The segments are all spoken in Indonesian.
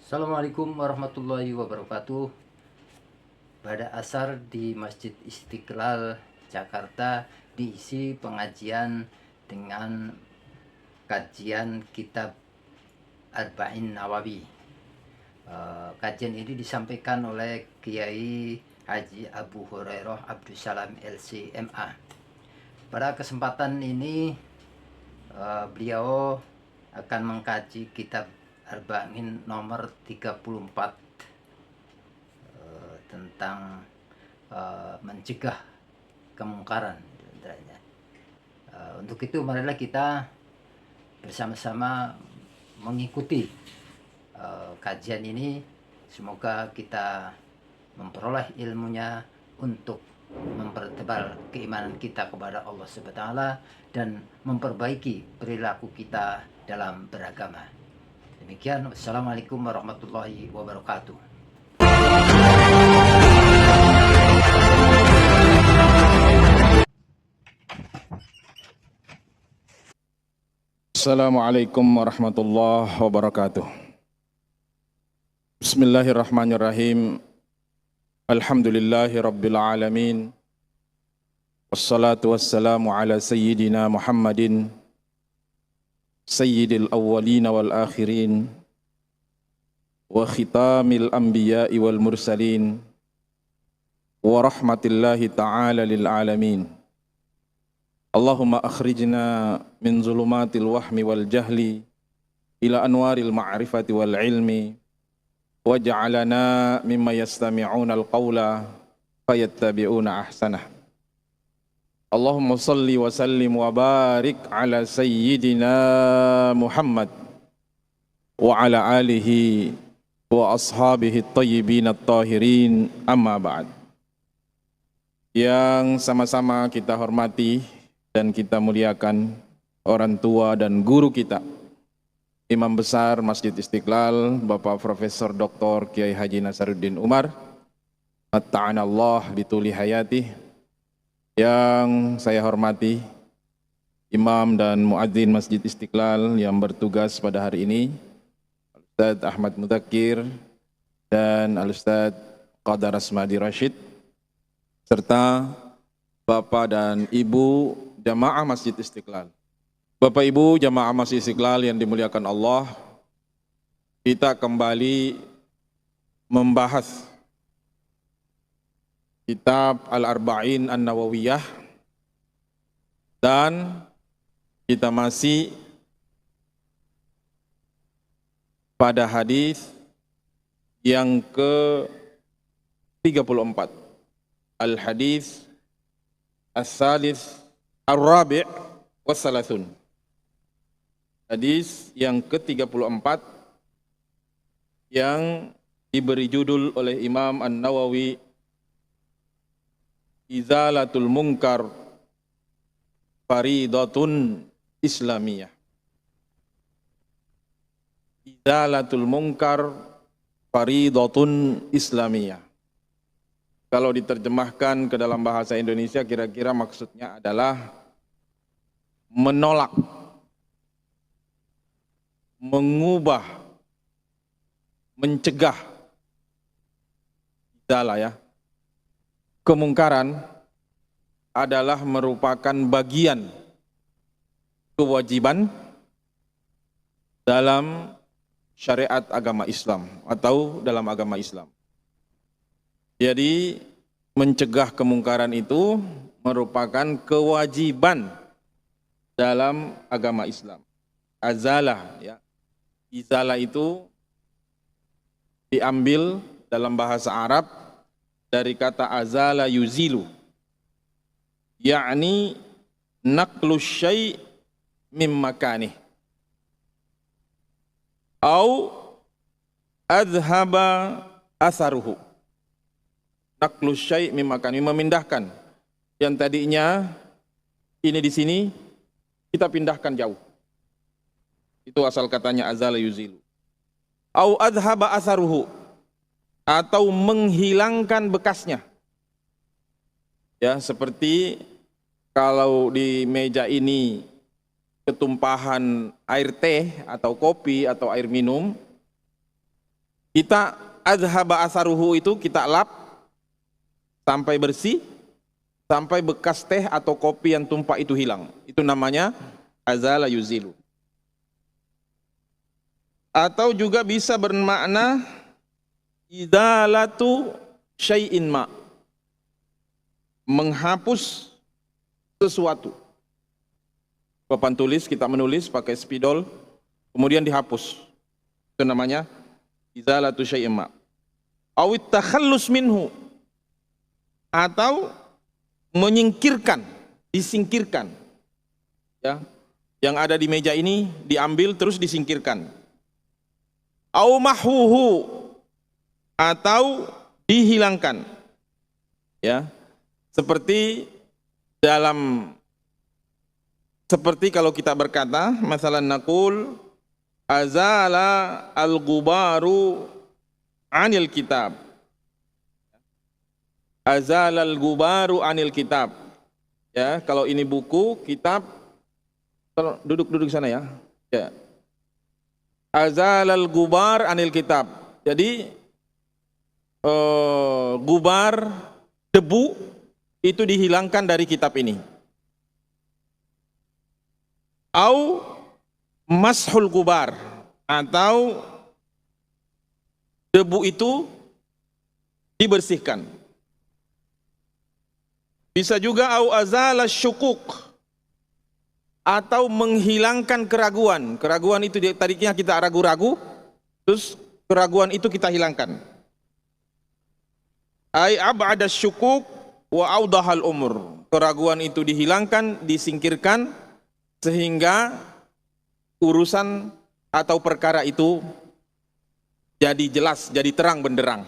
Assalamualaikum warahmatullahi wabarakatuh. Pada asar di Masjid Istiqlal, Jakarta diisi pengajian dengan kajian kitab Arba'in Nawawi. Kajian ini disampaikan oleh Kiai Haji Abu Hurairah Abdussalam LCMA. Pada kesempatan ini beliau akan mengkaji kitab Arba'in nomor 34 tentang mencegah kemungkaran. Untuk itu marilah kita bersama-sama mengikuti kajian ini. Semoga kita memperoleh ilmunya untuk mempertebal keimanan kita kepada Allah Subhanahu wa taala dan memperbaiki perilaku kita dalam beragama. Demikian, wassalamualaikum warahmatullahi wabarakatuh. Assalamualaikum warahmatullahi wabarakatuh. Bismillahirrahmanirrahim. Alhamdulillahi rabbil alamin. Wassalatu wassalamu ala sayyidina Muhammadin sayyidil awwalin wal akhirin wa khitamil anbiya'i wal mursalin wa rahmatillahi ta'ala lil alamin. Allahumma akhrijna min zulumatil wahmi wal jahli ila anwaril ma'rifati wal ilmi waj'alana mimma yastami'una al-qawla fayattabi'una ahsanah. Allahumma salli wa sallim wa barik ala sayyidina Muhammad wa ala alihi wa ashabihi at-tayyibin at-tahirin, amma ba'd. Yang sama-sama kita hormati dan kita muliakan orang tua dan guru kita, Imam Besar Masjid Istiqlal, Bapak Profesor Dr. Kiai Haji Nasaruddin Umar, Matta'anallah bituli hayati. Yang saya hormati Imam dan Muadzin Masjid Istiqlal yang bertugas pada hari ini, Al-Ustadz Ahmad Mudzakkir dan Al-Ustadz Qadar Asmadi Rashid, serta Bapak dan Ibu Jamaah Masjid Istiqlal. Bapak Ibu Jamaah Masjid Istiqlal yang dimuliakan Allah, kita kembali membahas kitab Al-Arba'in An-Nawawiyah dan kita masih pada hadis yang ke-34. Al-Hadis As-Salis Ar-Rabi' Wassalasun. Hadis yang ke-34 yang diberi judul oleh Imam An-Nawawi, Izalatul Munkar Faridatun Islamiyah. Izalatul Munkar Faridatun Islamiyah. Kalau diterjemahkan ke dalam bahasa Indonesia, kira-kira maksudnya adalah menolak, mengubah, mencegah. Izalah ya. Kemungkaran adalah merupakan bagian kewajiban dalam syariat agama Islam atau dalam agama Islam. Jadi mencegah kemungkaran itu merupakan kewajiban dalam agama Islam. Azalah ya. Izalah itu diambil dalam bahasa Arab dari kata azala yuzilu, yakni naqlu syai' mim makanih au adhaba atharuhu. Naqlu syai' mim makanih, memindahkan yang tadinya ini di sini kita pindahkan jauh. Itu asal katanya azala yuzilu. Au adhaba atharuhu, atau menghilangkan bekasnya. Ya, seperti kalau di meja ini ketumpahan air teh atau kopi atau air minum, Kita adhaba asaruhu itu kita lap sampai bersih, sampai bekas teh atau kopi yang tumpah itu hilang. Itu namanya azala yuzilu. Atau juga bisa bermakna idalatu syai'in ma, menghapus sesuatu. Papan tulis, kita menulis pakai spidol, kemudian dihapus. Itu namanya izalatu syai'in ma. Awit takhallus minhu, atau menyingkirkan, disingkirkan. Ya, yang ada di meja ini diambil terus disingkirkan. Au mahhuhu, atau dihilangkan. Ya. Seperti kalau kita berkata, masalan naqul azala al-gubaru anil kitab. Azala al-gubaru anil kitab. Ya, kalau ini buku, kitab, tolong duduk sana ya. Ya. Azala al-gubar anil kitab. Jadi gubar, debu itu dihilangkan dari kitab ini. Au mashul gubar, atau debu itu dibersihkan. Bisa juga au azala syukuk, atau menghilangkan keraguan. Keraguan itu tadinya kita ragu-ragu, terus keraguan itu kita hilangkan. Ai ab'ada syukuk wa audahal umur. Keraguan itu dihilangkan, disingkirkan, sehingga urusan atau perkara itu jadi jelas, jadi terang benderang.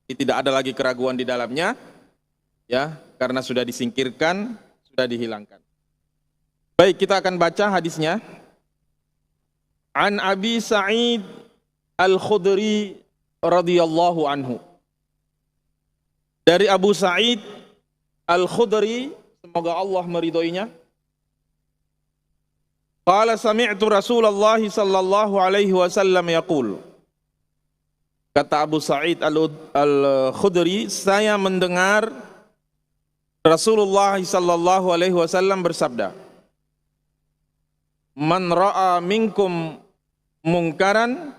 Tidak ada lagi keraguan di dalamnya, ya, karena sudah disingkirkan, sudah dihilangkan. Baik, kita akan baca hadisnya. An Abi Sa'id Al-Khudri radhiyallahu anhu. Dari Abu Sa'id Al-Khudri, semoga Allah meridhoinya. Qala sami'tu Rasulullah sallallahu alaihi wasallam yaqul. Kata Abu Sa'id Al-Khudri, saya mendengar Rasulullah sallallahu alaihi wasallam bersabda, man ra'a minkum mungkaran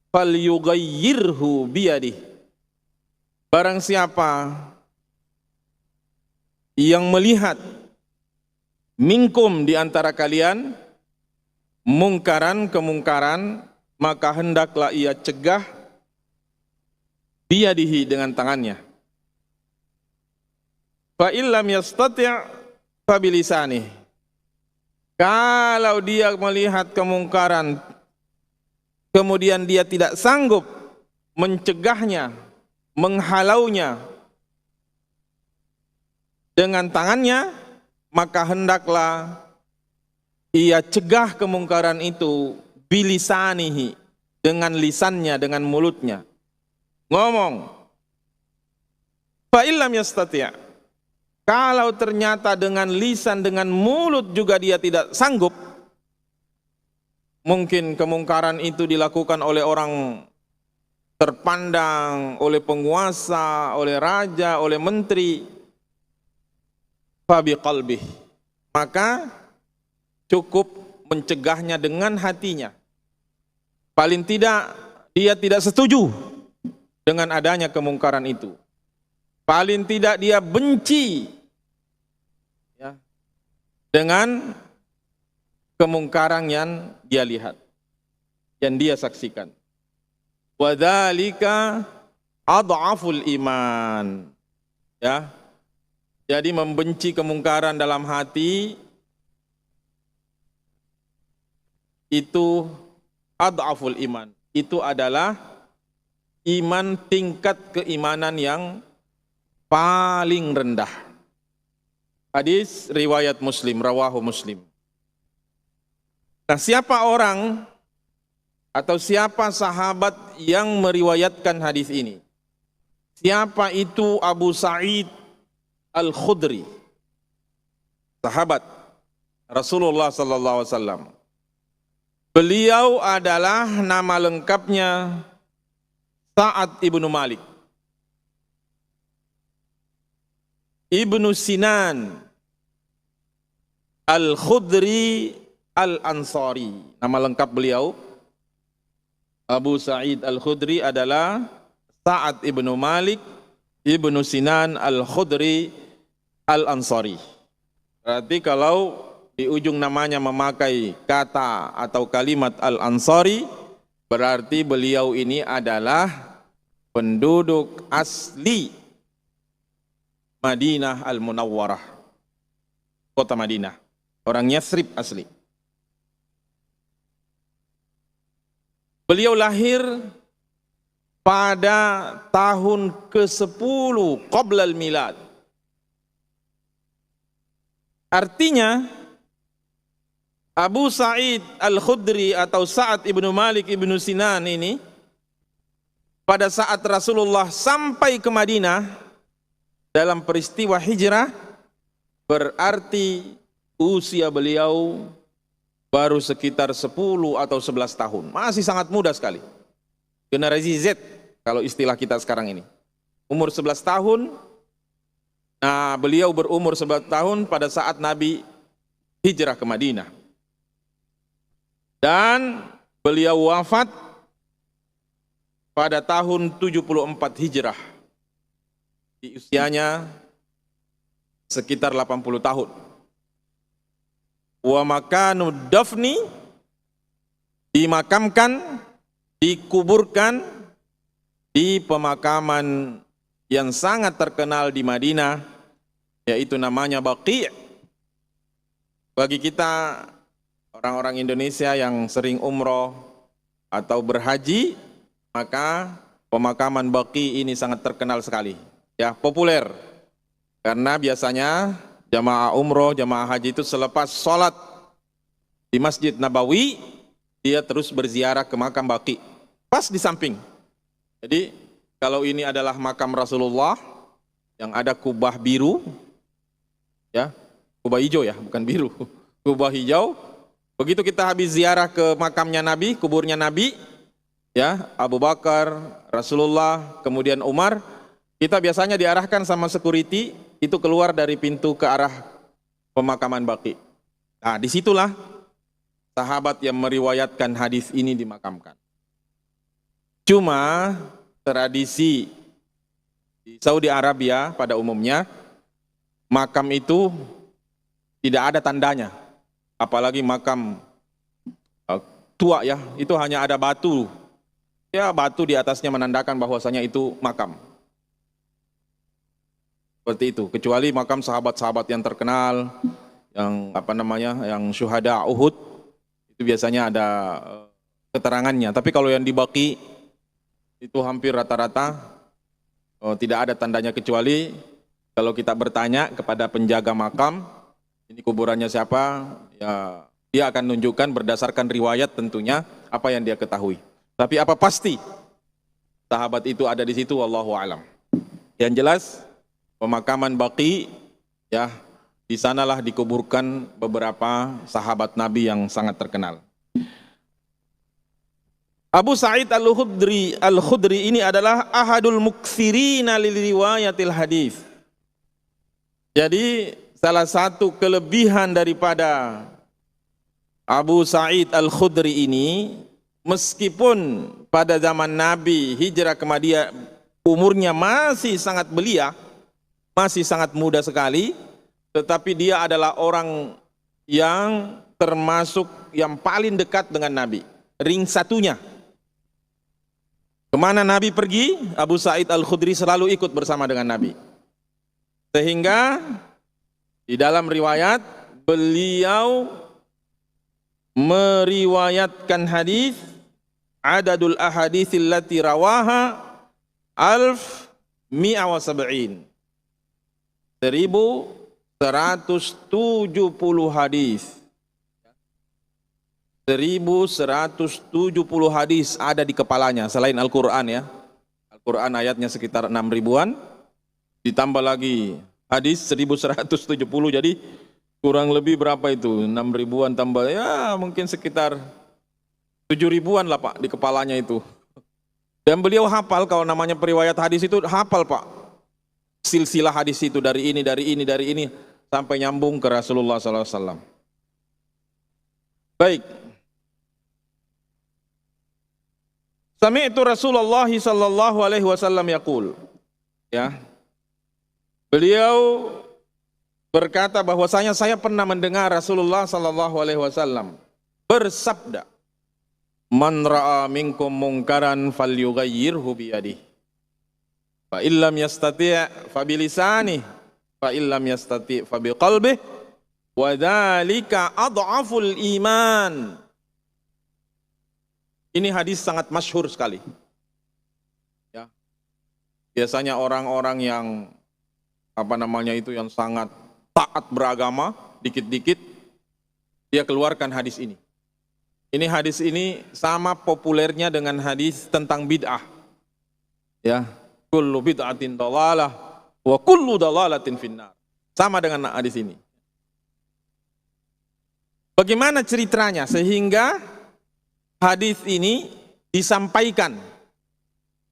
falyughayyirhu biyadihi. Barang siapa yang melihat minkum di antara kalian mungkaran, kemungkaran, maka hendaklah ia cegah biyadihi, dengan tangannya. Fa illam yastati' fa bilisanih. Kalau dia melihat kemungkaran, kemudian dia tidak sanggup mencegahnya, menghalaunya dengan tangannya, maka hendaklah ia cegah kemungkaran itu bilisanihi, dengan lisannya, dengan mulutnya. Ngomong. Fa illam yastati'. Kalau ternyata dengan lisan, dengan mulut juga dia tidak sanggup, mungkin kemungkaran itu dilakukan oleh orang terpandang, oleh penguasa, oleh raja, oleh menteri, fabi qalbih, maka cukup mencegahnya dengan hatinya. Paling tidak dia tidak setuju dengan adanya kemungkaran itu. Paling tidak dia benci, ya, dengan kemungkaran yang dia lihat, yang dia saksikan. Wadzalika adhaful iman. Ya. Jadi membenci kemungkaran dalam hati itu adhaful iman. Itu adalah iman, tingkat keimanan yang paling rendah. Hadis riwayat Muslim, rawahu Muslim. Nah, siapa orang atau siapa sahabat yang meriwayatkan hadis ini? Siapa itu Abu Sa'id Al-Khudri? Sahabat Rasulullah sallallahu alaihi wasallam. Beliau adalah nama lengkapnya Sa'ad ibnu Malik, Ibnu Sinan Al-Khudri Al-Ansari. Nama lengkap beliau Abu Sa'id Al-Khudri adalah Sa'ad ibnu Malik Ibnu Sinan Al-Khudri Al-Ansari. Berarti kalau di ujung namanya memakai kata atau kalimat Al-Ansari, berarti beliau ini adalah penduduk asli Madinah Al-Munawwarah, kota Madinah. Orang Yathrib asli. Beliau lahir pada tahun ke-10 Qoblal Milad. Artinya Abu Sa'id Al-Khudri atau Sa'ad ibnu Malik ibnu Sinan ini pada saat Rasulullah sampai ke Madinah dalam peristiwa hijrah, berarti usia beliau baru sekitar 10 atau 11 tahun. Masih sangat muda sekali. Generasi Z kalau istilah kita sekarang ini. Umur 11 tahun. Nah, beliau berumur 11 tahun pada saat Nabi hijrah ke Madinah. Dan beliau wafat pada tahun 74 Hijrah. Di usianya sekitar 80 tahun. Wa makanu dafni, dimakamkan, dikuburkan di pemakaman yang sangat terkenal di Madinah, yaitu namanya Baqi'. Bagi kita orang-orang Indonesia yang sering umroh atau berhaji, maka pemakaman Baqi' ini sangat terkenal sekali, ya, populer. Karena biasanya jamaah umroh, jamaah haji itu selepas sholat di Masjid Nabawi, dia terus berziarah ke makam Baqi', pas di samping. Jadi kalau ini adalah makam Rasulullah yang ada kubah biru, ya, kubah hijau ya, bukan biru, kubah hijau. Begitu kita habis ziarah ke makamnya Nabi, kuburnya Nabi, ya, Abu Bakar, Rasulullah, kemudian Umar, kita biasanya diarahkan sama security itu keluar dari pintu ke arah pemakaman Baqi'. Nah, disitulah sahabat yang meriwayatkan hadis ini dimakamkan. Cuma tradisi di Saudi Arabia pada umumnya makam itu tidak ada tandanya, apalagi makam tua, ya, itu hanya ada batu, ya, batu di atasnya menandakan bahwasanya itu makam. Seperti itu, kecuali makam sahabat-sahabat yang terkenal, yang yang syuhada Uhud, itu biasanya ada keterangannya. Tapi kalau yang di Baqi' itu hampir rata-rata tidak ada tandanya, kecuali kalau kita bertanya kepada penjaga makam, ini kuburannya siapa, ya, dia akan nunjukkan berdasarkan riwayat tentunya apa yang dia ketahui. Tapi apa pasti sahabat itu ada di situ, wallahu alam. Yang jelas pemakaman Baqi', ya, di sanalah dikuburkan beberapa sahabat Nabi yang sangat terkenal. Abu Sa'id Al-Khudri ini adalah ahadul muktsirina lil riwayatil hadis. Jadi salah satu kelebihan daripada Abu Sa'id Al-Khudri ini, meskipun pada zaman Nabi hijrah ke Madinah umurnya masih sangat belia, masih sangat muda sekali, tetapi dia adalah orang yang termasuk yang paling dekat dengan Nabi, ring satunya. Kemana Nabi pergi, Abu Sa'id Al-Khudri selalu ikut bersama dengan Nabi. Sehingga di dalam riwayat beliau meriwayatkan hadis adadul ahaditsil lati rawaha 1170, 1170 hadis. 1170 hadis ada di kepalanya selain Al-Quran, ya. Al-Quran ayatnya sekitar 6 ribuan, ditambah lagi hadis 1170, jadi kurang lebih berapa itu, 6 ribuan tambah, ya, mungkin sekitar 7 ribuan lah Pak di kepalanya itu. Dan beliau hafal, kalau namanya periwayat hadis itu hafal Pak. Silsilah hadis itu dari ini, sampai nyambung ke Rasulullah SAW. Baik. Sami'tu Rasulullah sallallahu alaihi wasallam yaqul. Ya. Beliau berkata bahwasanya saya pernah mendengar Rasulullah sallallahu alaihi wasallam bersabda, "Man ra'a minkum munkaran falyughayyirhu bi yadihi. Fa illam yastati' fa bi lisanihi, fa illam yastati' fa bi qalbihi, wa dzalika adhaful iman." Ini hadis sangat masyhur sekali. Ya. Biasanya orang-orang yang yang sangat taat beragama, dikit-dikit dia keluarkan hadis ini. Ini hadis ini sama populernya dengan hadis tentang bid'ah. Ya, kullu bid'atin dhalalah wa kullu dhalalatin finnar. Sama dengan hadis ini. Bagaimana ceritanya sehingga hadis ini disampaikan,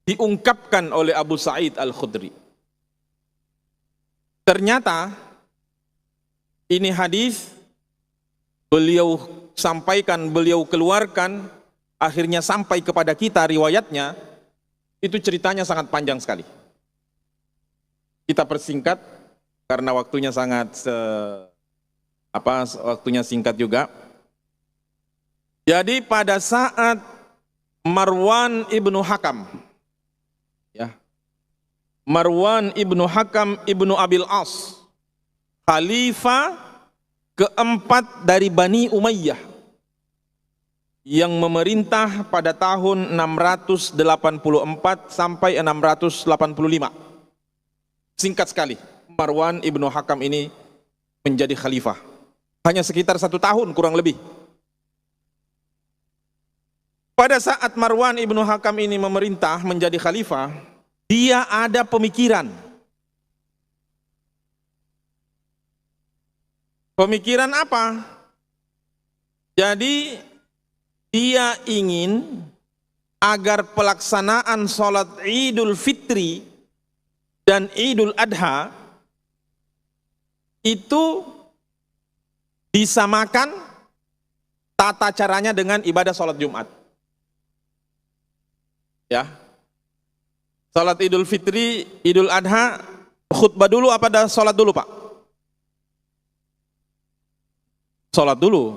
diungkapkan oleh Abu Sa'id Al-Khudri? Ternyata ini hadis beliau sampaikan, beliau keluarkan, akhirnya sampai kepada kita riwayatnya, itu ceritanya sangat panjang sekali. Kita persingkat karena waktunya waktunya singkat juga. Jadi pada saat Marwan ibnu Hakam, ya, Marwan ibnu Hakam ibnu Abil As, khalifah keempat dari Bani Umayyah, yang memerintah pada tahun 684 sampai 685. Singkat sekali, Marwan ibnu Hakam ini menjadi khalifah. Hanya sekitar 1 tahun kurang lebih. Pada saat Marwan ibnu Hakam ini memerintah menjadi khalifah, dia ada pemikiran. Pemikiran apa? Jadi dia ingin agar pelaksanaan sholat Idul Fitri dan Idul Adha itu disamakan tata caranya dengan ibadah sholat Jumat. Ya, salat Idul Fitri, Idul Adha, khutbah dulu apa ada salat dulu Pak? Salat dulu,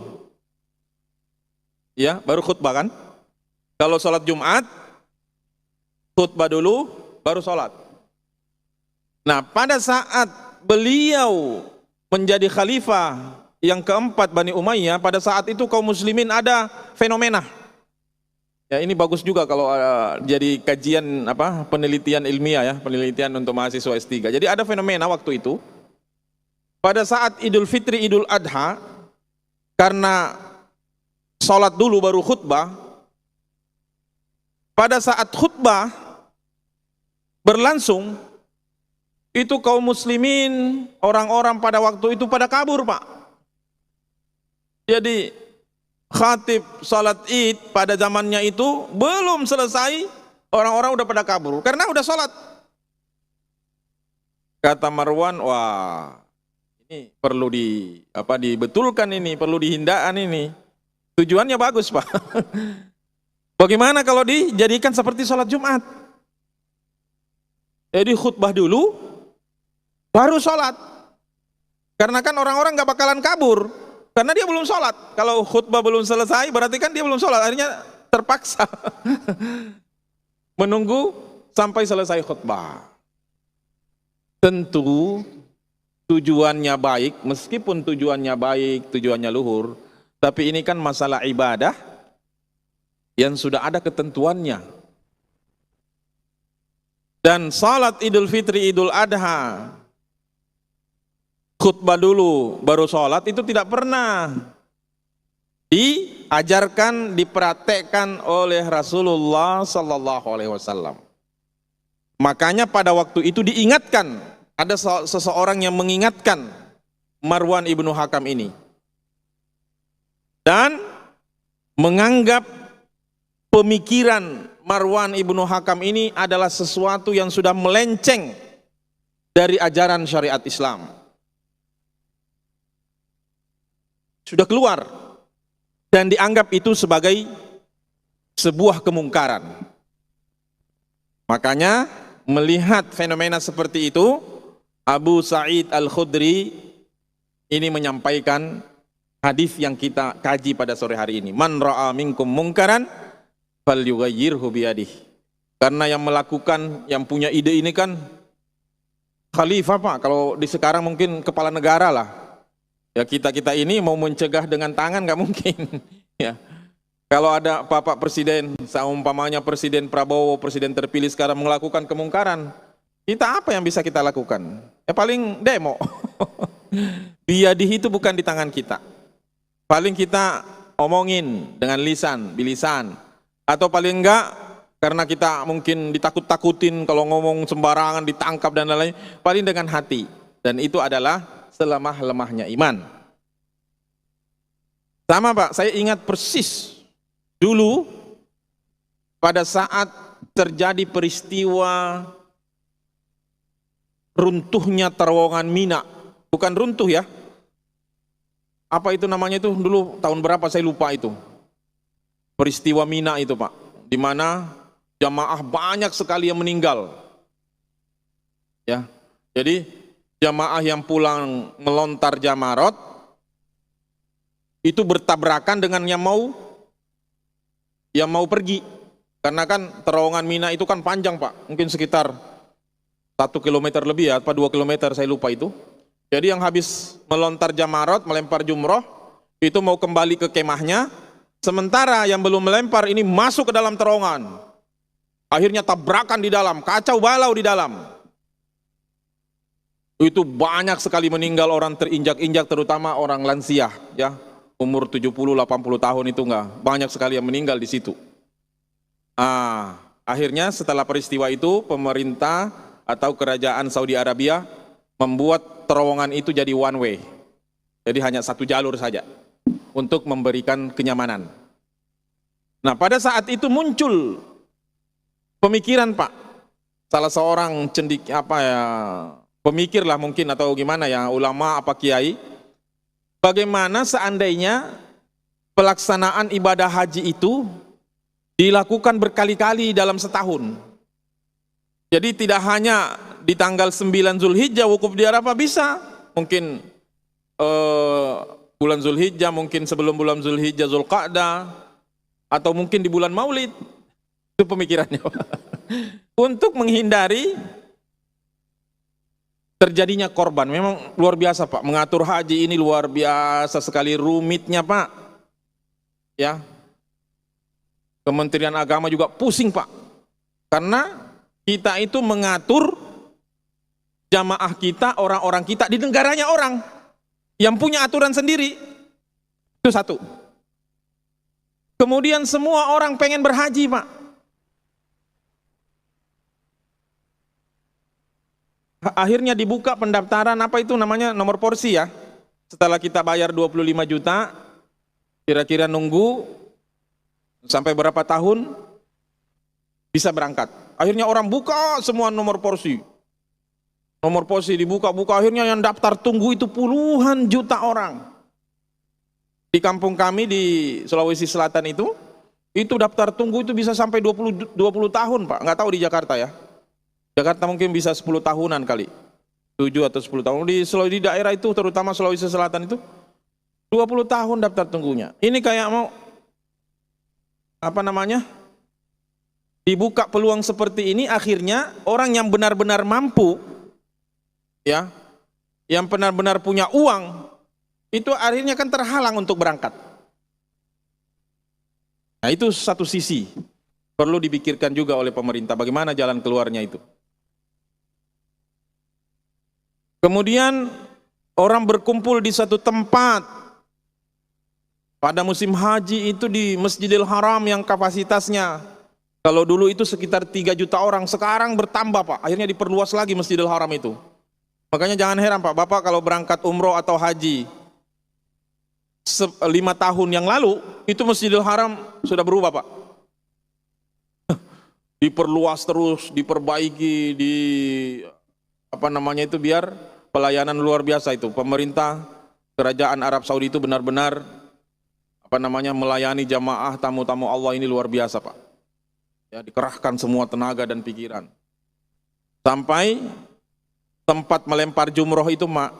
ya, baru khutbah kan? Kalau salat Jumat, khutbah dulu, baru salat. Nah, pada saat beliau menjadi khalifah yang keempat Bani Umayyah, pada saat itu kaum muslimin ada fenomena. Ya, ini bagus juga kalau jadi kajian penelitian ilmiah, ya, penelitian untuk mahasiswa S3. Jadi ada fenomena waktu itu pada saat Idul Fitri, Idul Adha, karena sholat dulu baru khutbah. Pada saat khutbah berlangsung, itu kaum muslimin, orang-orang pada waktu itu pada kabur Pak. Jadi khatib salat Id pada zamannya itu belum selesai, orang-orang udah pada kabur karena udah salat. Kata Marwan, wah, ini perlu dibetulkan, ini perlu dihindarkan, ini tujuannya bagus Pak. Bagaimana kalau dijadikan seperti salat Jumat? Jadi khutbah dulu baru salat, karena kan orang-orang gak bakalan kabur karena dia belum sholat. Kalau khutbah belum selesai, berarti kan dia belum sholat. Akhirnya terpaksa menunggu sampai selesai khutbah. Tentu tujuannya baik, meskipun tujuannya baik, tujuannya luhur, tapi ini kan masalah ibadah yang sudah ada ketentuannya. Dan salat Idul Fitri, Idul Adha, khutbah dulu baru sholat, itu tidak pernah diajarkan, dipraktekkan oleh Rasulullah Sallallahu Alaihi Wasallam. Makanya pada waktu itu diingatkan, ada seseorang yang mengingatkan Marwan ibnu Hakam ini dan menganggap pemikiran Marwan ibnu Hakam ini adalah sesuatu yang sudah melenceng dari ajaran syariat Islam. Sudah keluar dan dianggap itu sebagai sebuah kemungkaran. Makanya melihat fenomena seperti itu, Abu Sa'id Al-Khudri ini menyampaikan hadis yang kita kaji pada sore hari ini. Man ra'a minkum mungkaran falyughayyirhu biyadihi. Karena yang melakukan, yang punya ide ini kan khalifah Pak, kalau di sekarang mungkin kepala negara lah. Ya kita ini mau mencegah dengan tangan nggak mungkin. Ya. Kalau ada Bapak Presiden, seumpamanya Presiden Prabowo, Presiden terpilih sekarang melakukan kemungkaran, kita apa yang bisa kita lakukan? Ya paling demo. Biyadihi itu bukan di tangan kita. Paling kita omongin dengan lisan, bilisan. Atau paling enggak, karena kita mungkin ditakut-takutin kalau ngomong sembarangan, ditangkap dan lain-lain, paling dengan hati. Dan itu adalah selemah-lemahnya iman. Sama Pak, saya ingat persis dulu pada saat terjadi peristiwa runtuhnya terowongan Mina. Bukan runtuh ya. Apa itu namanya itu dulu tahun berapa saya lupa itu. Peristiwa Mina itu Pak, di mana jamaah banyak sekali yang meninggal. Ya. Jadi jamaah yang pulang melontar jamarot itu bertabrakan dengan yang mau pergi, karena kan terowongan Mina itu kan panjang Pak, mungkin sekitar 1 kilometer lebih ya, apa 2 kilometer saya lupa itu. Jadi yang habis melontar jamarot, melempar jumroh itu mau kembali ke kemahnya, sementara yang belum melempar ini masuk ke dalam terowongan, akhirnya tabrakan di dalam, kacau balau di dalam. Itu banyak sekali meninggal, orang terinjak-injak, terutama orang lansia ya, umur 70-80 tahun itu enggak, banyak sekali yang meninggal di situ. Akhirnya setelah peristiwa itu pemerintah atau kerajaan Saudi Arabia membuat terowongan itu jadi one way. Jadi hanya satu jalur saja untuk memberikan kenyamanan. Nah, pada saat itu muncul pemikiran Pak, salah seorang pemikir lah mungkin atau gimana ya, ulama apa kiai, bagaimana seandainya pelaksanaan ibadah haji itu dilakukan berkali-kali dalam setahun. Jadi tidak hanya di tanggal 9 Zulhijjah wukuf di Arafah, bisa mungkin bulan Zulhijjah, mungkin sebelum bulan Zulhijjah Zulqa'dah, atau mungkin di bulan Maulid. Itu pemikirannya untuk menghindari terjadinya korban. Memang luar biasa Pak, mengatur haji ini luar biasa sekali rumitnya Pak. Ya, Kementerian Agama juga pusing Pak, karena kita itu mengatur jamaah kita, orang-orang kita di negaranya orang yang punya aturan sendiri. Itu satu. Kemudian semua orang pengen berhaji Pak. Akhirnya dibuka pendaftaran, apa itu namanya, nomor porsi ya. Setelah kita bayar 25 juta, kira-kira nunggu sampai berapa tahun bisa berangkat. Akhirnya orang buka semua nomor porsi. Nomor porsi dibuka-buka, akhirnya yang daftar tunggu itu puluhan juta orang. Di kampung kami di Sulawesi Selatan itu daftar tunggu itu bisa sampai 20 tahun Pak. Nggak tahu di Jakarta ya. Jakarta mungkin bisa 10 tahunan kali, 7 atau 10 tahun. Di daerah itu, terutama Sulawesi Selatan itu 20 tahun daftar tunggunya. Ini kayak mau dibuka peluang seperti ini, akhirnya orang yang benar-benar mampu ya, yang benar-benar punya uang, itu akhirnya kan terhalang untuk berangkat. Nah, itu satu sisi perlu dipikirkan juga oleh pemerintah, bagaimana jalan keluarnya itu. Kemudian orang berkumpul di satu tempat pada musim haji itu di Masjidil Haram yang kapasitasnya, kalau dulu itu sekitar 3 juta orang, sekarang bertambah Pak, akhirnya diperluas lagi Masjidil Haram itu. Makanya jangan heran Pak, Bapak kalau berangkat umroh atau haji 5 tahun yang lalu, itu Masjidil Haram sudah berubah Pak. diperluas terus, diperbaiki, biar pelayanan luar biasa itu. Pemerintah Kerajaan Arab Saudi itu benar-benar melayani jamaah tamu-tamu Allah ini luar biasa, Pak. Ya, dikerahkan semua tenaga dan pikiran. Sampai tempat melempar jumroh itu, Mak,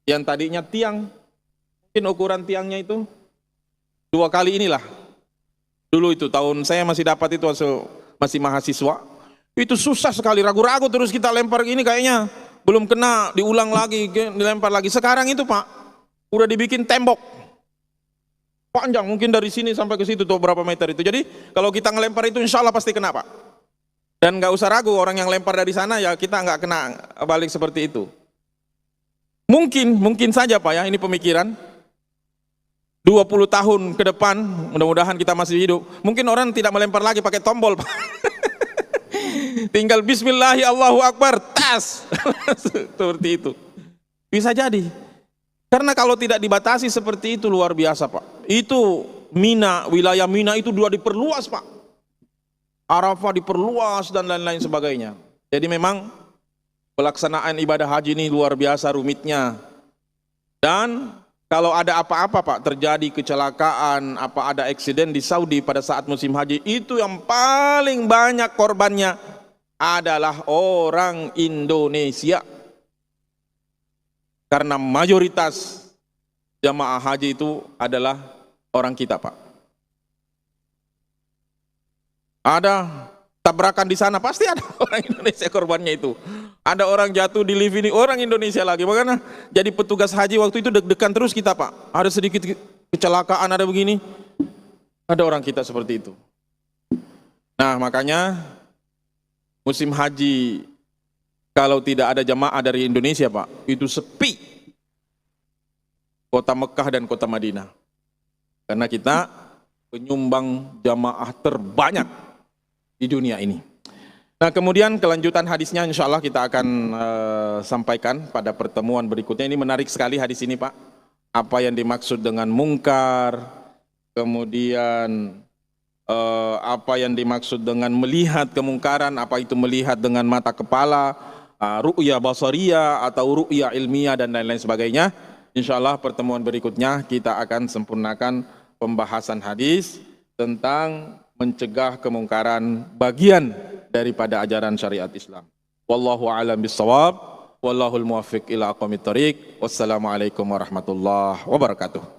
yang tadinya tiang, mungkin ukuran tiangnya itu 2 kali inilah. Dulu itu tahun saya masih dapat itu masih mahasiswa. Itu susah sekali, ragu-ragu terus kita lempar gini kayaknya belum kena, diulang lagi, dilempar lagi. Sekarang itu, Pak, udah dibikin tembok panjang, mungkin dari sini sampai ke situ tuh berapa meter itu. Jadi kalau kita ngelempar itu insya Allah pasti kena, Pak. Dan nggak usah ragu, orang yang lempar dari sana ya kita nggak kena balik seperti itu. Mungkin saja, Pak, ya, ini pemikiran 20 tahun ke depan, mudah-mudahan kita masih hidup, mungkin orang tidak melempar lagi pakai tombol, Pak. Tinggal bismillahi Allahu Akbar, tas. Seperti itu. Bisa jadi. Karena kalau tidak dibatasi seperti itu luar biasa, Pak. Itu Mina, wilayah Mina itu dua diperluas, Pak. Arafah diperluas dan lain-lain sebagainya. Jadi memang pelaksanaan ibadah haji ini luar biasa rumitnya. Dan kalau ada apa-apa, Pak, terjadi kecelakaan, ada eksiden di Saudi pada saat musim haji, itu yang paling banyak korbannya adalah orang Indonesia. Karena mayoritas jamaah haji itu adalah orang kita, Pak. Ada tabrakan di sana, pasti ada orang Indonesia korbannya itu. Ada orang jatuh di lift ini, orang Indonesia lagi. Makanya jadi petugas haji waktu itu deg-degan terus kita, Pak. Ada sedikit kecelakaan, ada begini, ada orang kita seperti itu. Nah, makanya musim haji kalau tidak ada jamaah dari Indonesia, Pak, itu sepi kota Mekah dan kota Madinah. Karena kita penyumbang jamaah terbanyak di dunia ini. Nah, kemudian kelanjutan hadisnya insya Allah kita akan sampaikan pada pertemuan berikutnya. Ini menarik sekali hadis ini, Pak. Apa yang dimaksud dengan mungkar, kemudian apa yang dimaksud dengan melihat kemungkaran, apa itu melihat dengan mata kepala, ru'ya basariyah atau ru'ya ilmiah dan lain-lain sebagainya. Insyaallah pertemuan berikutnya kita akan sempurnakan pembahasan hadis tentang mencegah kemungkaran bagian daripada ajaran syariat Islam. Wallahu a'lam bissawab, wallahul muwaffiq ila aqwamit thoriq. Wassalamualaikum warahmatullahi wabarakatuh.